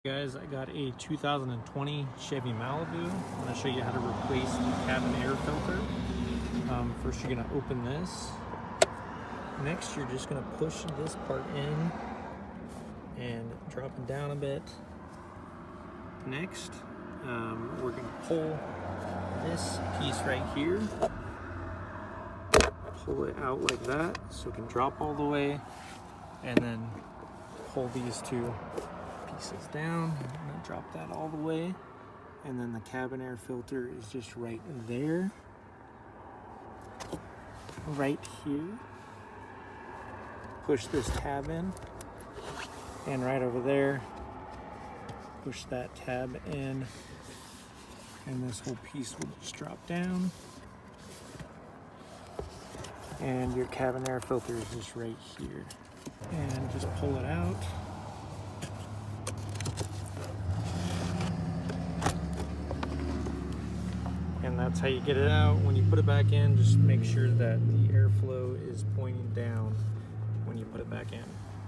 Guys, I got a 2020 Chevy Malibu. I'm going to show you how to replace the cabin air filter. First, you're going to open this. Next, you're just going to push this part in and drop it down a bit. Next, we're going to pull this piece right here, pull it out like that so it can drop all the way, and then pull these two pieces down. I'm gonna drop that all the way, and then the cabin air filter is just right there, right here. Push this tab in, and right over there, push that tab in, and this whole piece will just drop down, and your cabin air filter is just right here. And just pull it out. And that's how you get it out. When you put it back in, just make sure that the airflow is pointing down when you put it back in.